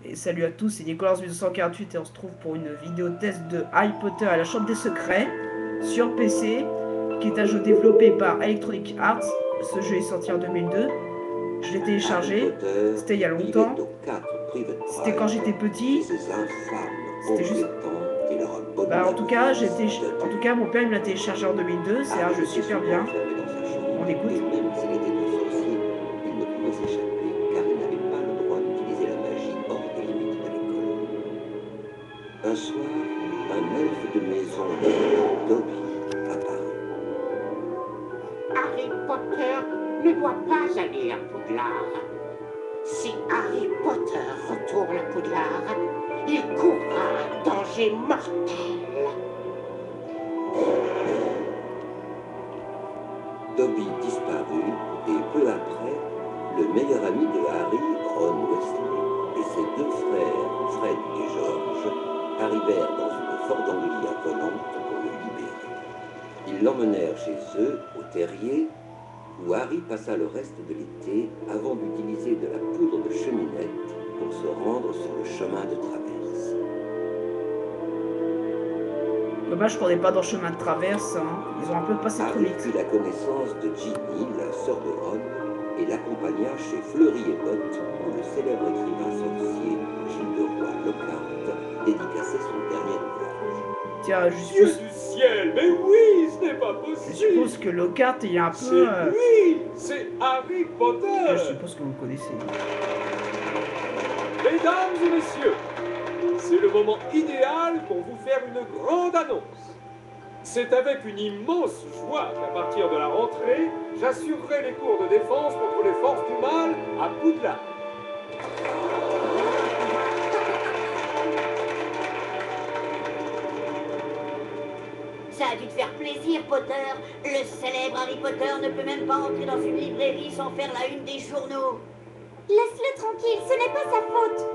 Et salut à tous, c'est Nicolas1948 et on se trouve pour une vidéo test de Harry Potter à la Chambre des Secrets sur PC, qui est un jeu développé par Electronic Arts. Ce jeu est sorti en 2002. Je l'ai téléchargé, c'était il y a longtemps. C'était quand j'étais petit. C'était juste... en tout cas, mon père me l'a téléchargé en 2002, c'est un jeu super bien. On écoute. Un soir, un elfe de maison, Dobby, apparaît. Harry Potter ne doit pas aller à Poudlard. Si Harry Potter retourne à Poudlard, il courra un danger mortel. Dobby disparut et peu après, le meilleur ami de Harry, Ron Weasley, et ses deux frères, Fred et George, arrivèrent dans une Ford Anglia volante pour le libérer. Ils l'emmenèrent chez eux, au terrier, où Harry passa le reste de l'été avant d'utiliser de la poudre de cheminette pour se rendre sur le chemin de traverse. Dommage qu'on n'est pas dans le chemin de traverse, hein. Ils ont un peu passé trop Harry vite. fit la connaissance de Ginny, la sœur de Ron, et l'accompagna chez Fleury et Botte, où le célèbre écrivain sorcier Gilles de Roy Lockhart dédicaçait son dernier ouvrage. Tiens, Dieu du ciel, mais oui, ce n'est pas je possible. suppose que Lockhart, il y a un C'est peu... lui, c'est Harry Potter. Je suppose que vous le connaissez. Mesdames et messieurs, c'est le moment idéal pour vous faire une grande annonce. C'est avec une immense joie qu'à partir de la rentrée, j'assurerai les cours de défense contre les forces du mal à Poudlard. Ça a dû te faire plaisir, Potter. Le célèbre Harry Potter ne peut même pas entrer dans une librairie sans faire la une des journaux. Laisse-le tranquille, ce n'est pas sa faute.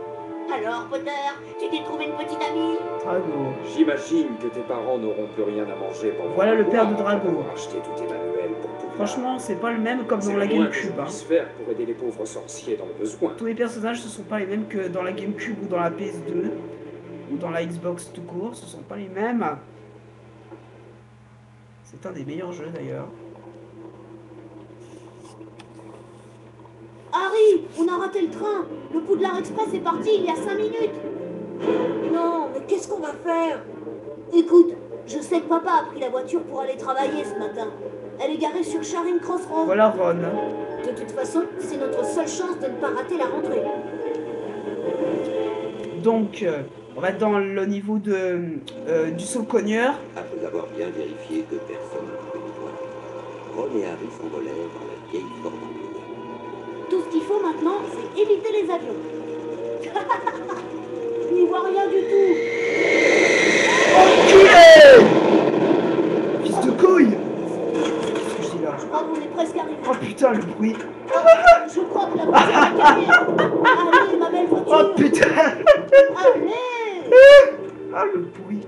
Alors, Potter, tu t'es trouvé une petite amie? Drago. J'imagine que tes parents n'auront plus rien à manger pendant Voilà un le père mois de Drago. après avoir acheté tout Emmanuel pour Poudlard. Franchement, c'est pas le même comme C'est dans la le moins que je GameCube. Hein. puisse faire pour aider les pauvres sorciers dans le besoin. Tous les personnages ne sont pas les mêmes que dans la GameCube ou dans la PS2 ou dans la Xbox tout court, ce sont pas les mêmes. C'est un des meilleurs jeux d'ailleurs. Harry, on a raté le train. Le Poudlard Express est parti il y a 5 minutes. Non, mais qu'est-ce qu'on va faire? Écoute, je sais que papa a pris la voiture pour aller travailler ce matin. Elle est garée sur Charing Cross Road. Voilà Ron. De toute façon, c'est notre seule chance de ne pas rater la rentrée. Donc, on va dans le niveau de, du saucogneur. Après avoir bien vérifié que personne ne pouvait les voir, Ron et Harry s'envolèrent dans la vieille Ford Anglia. Tout ce qu'il faut maintenant, c'est éviter les avions. Je n'y vois rien du tout. Enculé! Fils de couille! Qu'est-ce que je dis là? Je crois qu'on est presque arrivé. Oh putain, le bruit! Je crois que la voiture est garée. Allez, ma belle voiture. Oh putain! Allez! Ah, le bruit!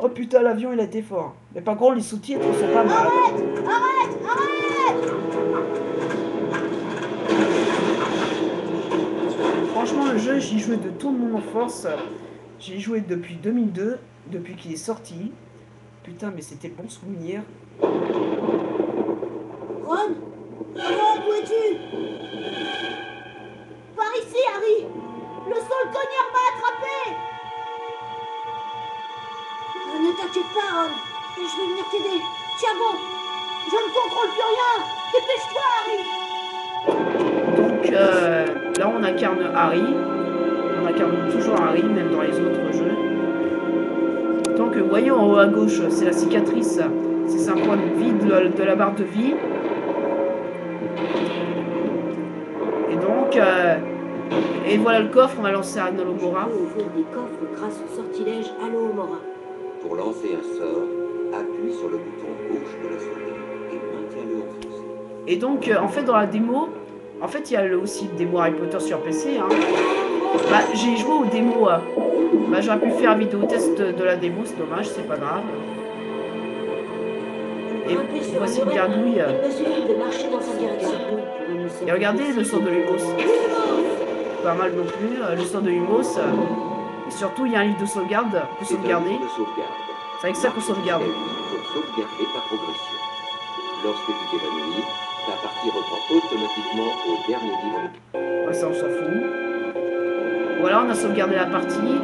Oh putain, l'avion il a été fort. Mais par contre, les sous-titres sont pas mal. Arrête! Arrête! Arrête! Franchement, le jeu, j'y joué de toute mon enfance. J'y joué depuis 2002, depuis qu'il est sorti. Putain, mais c'était bon souvenir. Ron? Ron, où es-tu? Par ici, Harry! Le saucogneur m'a attrapé! Ne t'inquiète pas, Ron. Je vais venir t'aider. Tiens bon! Je ne contrôle plus rien! Dépêche-toi, Harry! Donc, là, on incarne Harry. On incarne toujours Harry, même dans les autres jeux. Donc, voyons en haut à gauche, c'est la cicatrice. C'est un point de vie de la barre de vie. Et donc, et voilà le coffre, on va lancer à Anolomora. On peut ouvrir des coffres grâce au sortilège Alohomora. Pour lancer un sort, appuie sur le bouton gauche de la souris et maintiens-le enfoncé. Et donc, en fait, dans la démo, en fait, il y a aussi le démo Harry Potter sur PC. Hein. Bah, j'ai joué aux démos. Bah, j'aurais pu faire un vidéo test de la démo, c'est dommage, c'est pas grave. Et voici une gargouille. Il me suffit de marcher dans sa direction. Et regardez le son de Lumos. pas mal non plus. Le store de Lumos. Et surtout, il y a un livre de sauvegarde pour sauvegarder. C'est avec ça qu'on sauvegarde. Pour sauvegarder ta progression. Lorsque tu t'évanouis, ta partie reprend automatiquement au dernier niveau. Ouais, ça, on s'en fout. Voilà, on a sauvegardé la partie.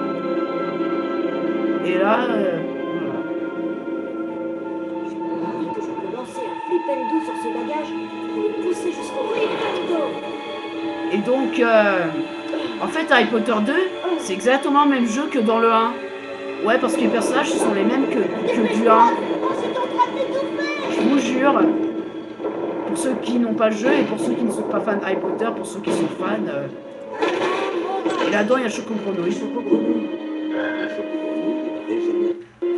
Et là... voilà. Que je peux lancer un flipendo sur ce bagage pour le pousser jusqu'au flipendo. Et donc, en fait, Harry Potter 2, c'est exactement le même jeu que dans le 1. Ouais, parce que les personnages sont les mêmes que du 1. Je vous jure. Pour ceux qui n'ont pas le jeu et pour ceux qui ne sont pas fans de Harry Potter, pour ceux qui sont fans. Et là-dedans, il y a Choco Grenouille.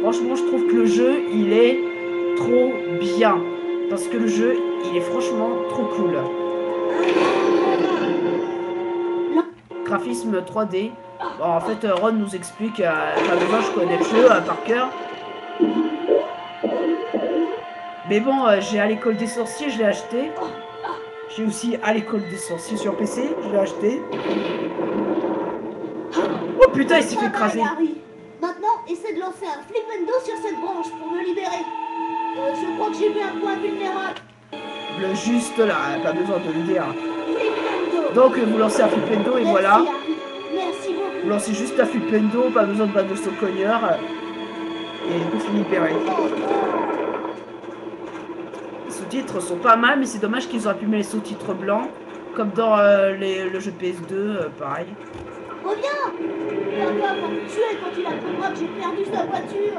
Franchement, je trouve que le jeu, il est trop bien. Parce que le jeu, il est franchement trop cool. Graphisme 3D. Bon, en fait, Ron nous explique, pas besoin, je connais le jeu par cœur. Mais bon, j'ai à l'école des sorciers, je l'ai acheté. J'ai aussi à l'école des sorciers sur PC, je l'ai acheté. Oh putain, il s'est fait écraser. Maintenant, essaie de lancer un flipendo sur cette branche pour me libérer. Je crois que j'ai vu un point vulnérable. Le juste là, pas besoin de le dire. Donc vous lancez un flipendo et voilà. Merci beaucoup. Vous lancez juste un flipendo, pas besoin de battre de cogneur. Et vous vous libérez. Les sous-titres sont pas mal, mais c'est dommage qu'ils auraient pu mettre les sous-titres blancs. Comme dans le jeu PS2, pareil. Reviens! Papa m'a tué quand il apprendra que j'ai perdu sa voiture.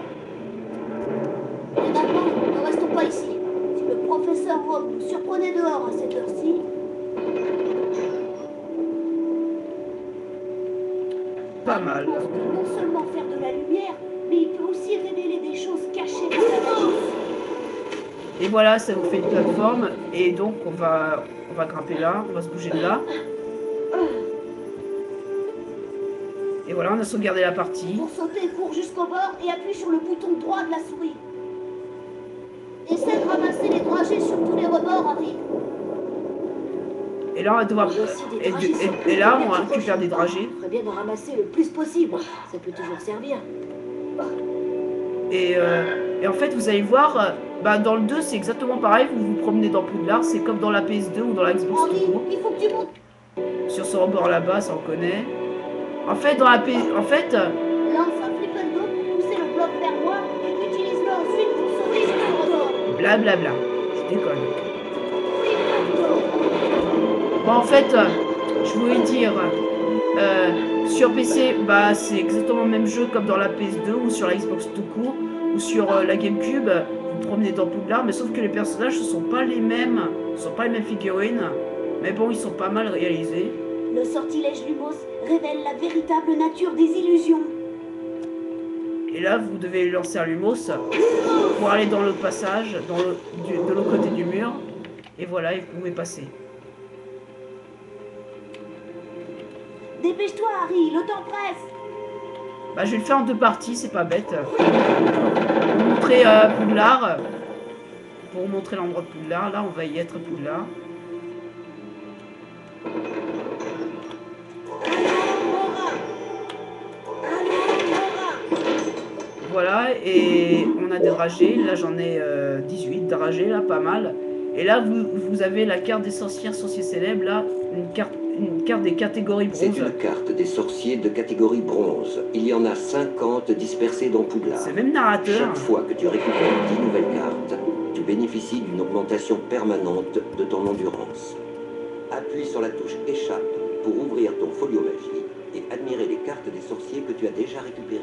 Et maintenant, ne restons pas ici. Si le professeur Rob nous surprenait dehors à cette heure-ci... Pas mal. Il peut non seulement faire de la lumière, mais il peut aussi révéler des choses cachées dans la magie. Et voilà, ça vous fait une plateforme. Et donc, on va grimper là, on va se bouger de là. Et voilà, on a sauvegardé la partie. Pour sauter, cours jusqu'au bord et appuie sur le bouton droit de la souris. Essaie de ramasser les dragées sur tous les rebords, Harry. Et là, on va devoir... Et là, on récupère des dragées. Il ferait bien d'en ramasser le plus possible. Ça peut toujours servir. Et en fait, vous allez voir, dans le 2, c'est exactement pareil. Vous vous promenez dans Poudlard. C'est comme dans la PS2 ou dans la Xbox Harry, tout court. il faut que tu montes. Sur ce rebord là-bas, ça on connaît. En fait, dans la PS... En fait... Lance un flipendo pour pousser le bloc vers moi et utilise-le ensuite pour sauter sur le rebord. Blablabla. Je déconne. Bon, en fait, je voulais dire... sur PC, c'est exactement le même jeu comme dans la PS2 ou sur la Xbox tout court ou sur la GameCube. Vous promenez dans Poudlard, mais sauf que les personnages ne sont pas les mêmes. Ce sont pas les mêmes figurines. Mais bon, ils sont pas mal réalisés. Le sortilège Lumos révèle la véritable nature des illusions. Et là, vous devez lancer un Lumos pour aller dans l'autre passage, de l'autre côté du mur. Et voilà, et vous pouvez passer. Dépêche-toi, Harry, le temps presse. Je vais le faire en 2 parties, c'est pas bête. Pour montrer Poudlard. Pour vous montrer l'endroit de Poudlard. Là, on va y être à Poudlard. Voilà, et on a des dragées. Là, j'en ai 18 dragées, là, pas mal. Et là, vous avez la carte des sorcières, sorciers célèbres, là, une carte des catégories bronze. C'est une carte des sorciers de catégorie bronze. Il y en a 50 dispersés dans Poudlard. C'est le même narrateur. Chaque fois que tu récupères 10 nouvelles cartes, tu bénéficies d'une augmentation permanente de ton endurance. Appuie sur la touche échappe pour ouvrir ton folio magie et admirer les cartes des sorciers que tu as déjà récupérées.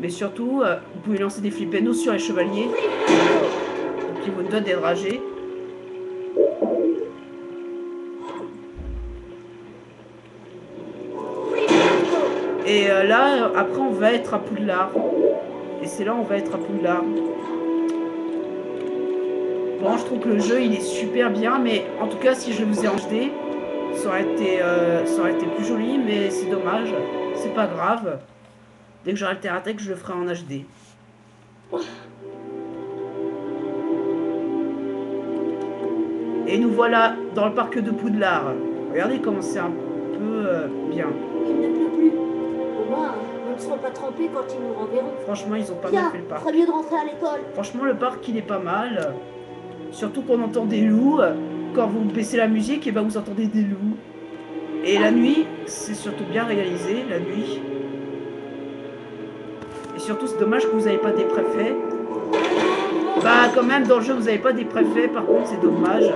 Mais surtout, vous pouvez lancer des flippendos sur les chevaliers. Qui vous donnent des dragées. Et là, après, on va être à Poudlard. Et c'est là, on va être à Poudlard. Bon, je trouve que le jeu, il est super bien. Mais en tout cas, si je le faisais en HD, ça aurait été plus joli. Mais c'est dommage. C'est pas grave. Dès que j'aurai le Terratech, je le ferai en HD. Et nous voilà dans le parc de Poudlard. Regardez comment c'est un peu bien. Il ne pleut plus. Au moins, nous ne serons pas trempés quand ils nous renverront. Franchement, ils ont pas Bien, mal fait le parc. ferait mieux de rentrer à l'école. Franchement, le parc, il est pas mal. Surtout qu'on entend des loups. Quand vous baissez la musique, et ben vous entendez des loups. Et la nuit, c'est surtout bien réalisé, la nuit. Et surtout, c'est dommage que vous n'avez pas des préfets. Bah, quand même, dans le jeu, vous n'avez pas des préfets. Par contre, c'est dommage.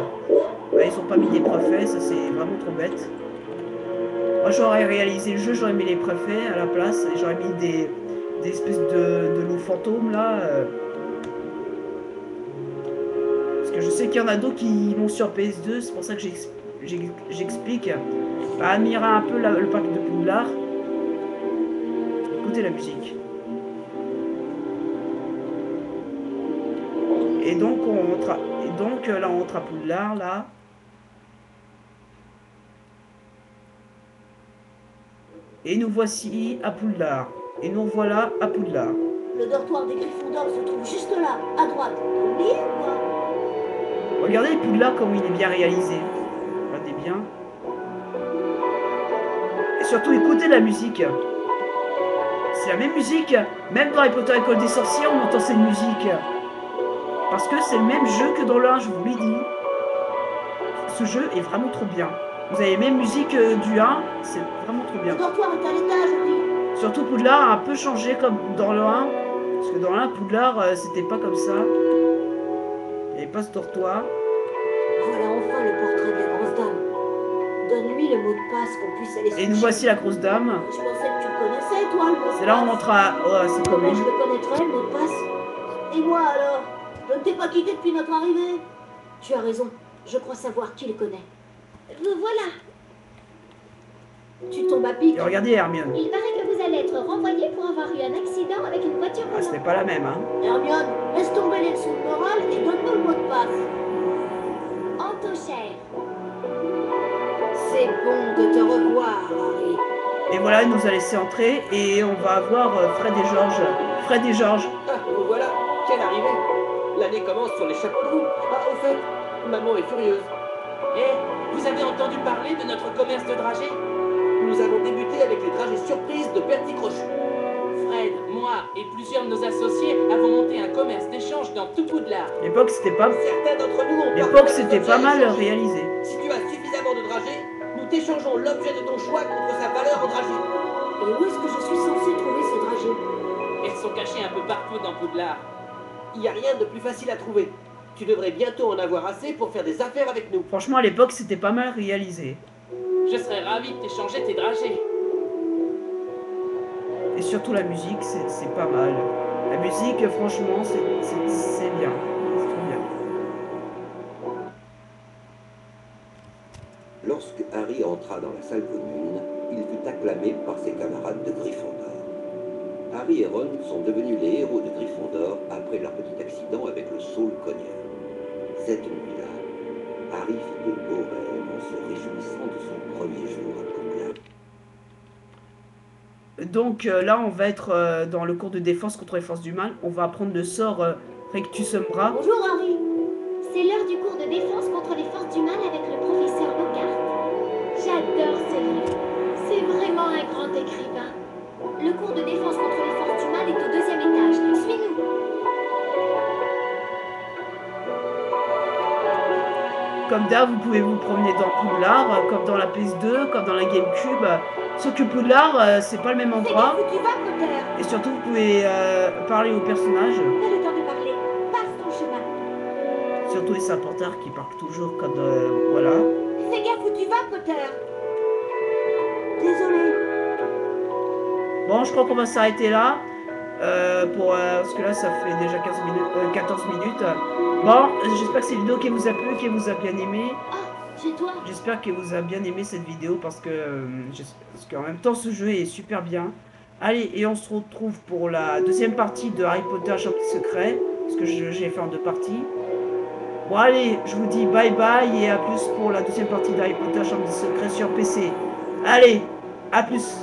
Bah, ils ont pas mis des préfets, ça c'est vraiment trop bête. Moi, j'aurais réalisé le jeu, j'aurais mis les préfets à la place. Et j'aurais mis des espèces de loups fantômes, là. Parce que je sais qu'il y en a d'autres qui l'ont sur PS2. C'est pour ça que j'explique. Bah, admirer un peu le parc de Poudlard. Écoutez la musique. Et donc là on rentre à Poudlard là. Et nous voici à Poudlard. Et nous voilà à Poudlard. Le dortoir des Gryffondors se trouve juste là, à droite. Oui ou quoi? Regardez Poudlard comme il est bien réalisé. Regardez bien. Et surtout écoutez la musique. C'est la même musique. Même dans Harry Potter École des Sorciers, on entend cette musique. Parce que c'est le même jeu que dans le 1, je vous l'ai dit. Ce jeu est vraiment trop bien. Vous avez la même musique du 1, c'est vraiment trop bien. Le dortoir est à l'étage, oui. Surtout Poudlard a un peu changé comme dans le 1. Parce que dans le 1, Poudlard, c'était pas comme ça. Il n'y avait pas ce dortoir. Voilà enfin le portrait de la grosse dame. Donne-lui le mot de passe qu'on puisse aller Et nous voici la grosse dame. Je pensais que tu le connaissais, toi, le mot de passe. C'est là où on entre à... Oh, c'est Comment commun. je le connaîtrais, le mot de passe? Et moi, alors? Je ne t'ai pas quitté depuis notre arrivée. Tu as raison. Je crois savoir qui le connaît. Voilà. Tu tombes à pic. Et regardez Hermione. Il paraît que vous allez être renvoyé pour avoir eu un accident avec une voiture Ah, volante. c'était pas la même, hein. Hermione, laisse tomber les leçons de morale et donne-nous le mot de passe. Antochère. C'est bon de te revoir, Harry. Et voilà, il nous a laissé entrer. Et on va avoir Fred et George. Fred et George. Ah, vous voilà, quelle arrivée! L'année commence sur les chapeaux de roue. Ah, au fait, maman est furieuse. Eh, vous avez entendu parler de notre commerce de dragées? Nous avons débuté avec les dragées surprises de Bertie Crochou. Fred, moi et plusieurs de nos associés avons monté un commerce d'échange dans tout Poudlard. L'époque, c'était pas... Certains d'entre nous ont L'époque, parfois c'était des pas objets mal échangés. réalisé. Si tu as suffisamment de dragées, nous t'échangeons l'objet de ton choix contre sa valeur en dragées. Et où est-ce que je suis censée trouver ces dragées? Elles sont cachées un peu partout dans Poudlard. Il n'y a rien de plus facile à trouver. Tu devrais bientôt en avoir assez pour faire des affaires avec nous. Franchement, à l'époque, c'était pas mal réalisé. Je serais ravi de t'échanger tes dragées. Et surtout la musique, c'est pas mal. La musique, franchement, c'est bien. C'est trop bien. Lorsque Harry entra dans la salle commune, il fut acclamé par ses camarades de Gryffondor. Harry et Ron sont devenus les héros de Gryffondor après leur petit accident avec le saule cogneur. Cette nuit-là, Harry fit de beaux rêves en se réjouissant de son premier jour à Poudlard. Donc là, on va être dans le cours de défense contre les forces du mal. On va apprendre le sort Rectus Umbra. Bonjour, Harry. C'est l'heure du cours de défense contre les forces du mal avec le professeur Lockhart. J'adore ce livre. C'est vraiment un grand écrivain. Le cours de défense contre les forces du mal est au 2e étage. Suis-nous. Comme d'hab, vous pouvez vous promener dans Poudlard, comme dans la PS2, comme dans la GameCube. Sauf que Poudlard, c'est pas le même Fais endroit. gaffe où tu vas, Potter. Et surtout, vous pouvez parler aux personnages. Pas le temps de parler. Passe ton chemin. Surtout les Serpentards qui parlent toujours comme... voilà. Fais gaffe où tu vas, Potter. Désolé. Bon, je crois qu'on va s'arrêter là. Parce que là, ça fait déjà 14 minutes. Bon, j'espère que cette vidéo qui vous a plu, qui vous a bien aimé. Ah, c'est toi. J'espère qu'elle vous a bien aimé cette vidéo parce qu'en même temps, ce jeu est super bien. Allez, et on se retrouve pour la deuxième partie de Harry Potter Chambre des Secrets. Parce que j'ai fait en 2 parties. Bon, allez, je vous dis bye bye et à plus pour la deuxième partie d'Harry Potter Chambre des Secrets sur PC. Allez, à plus.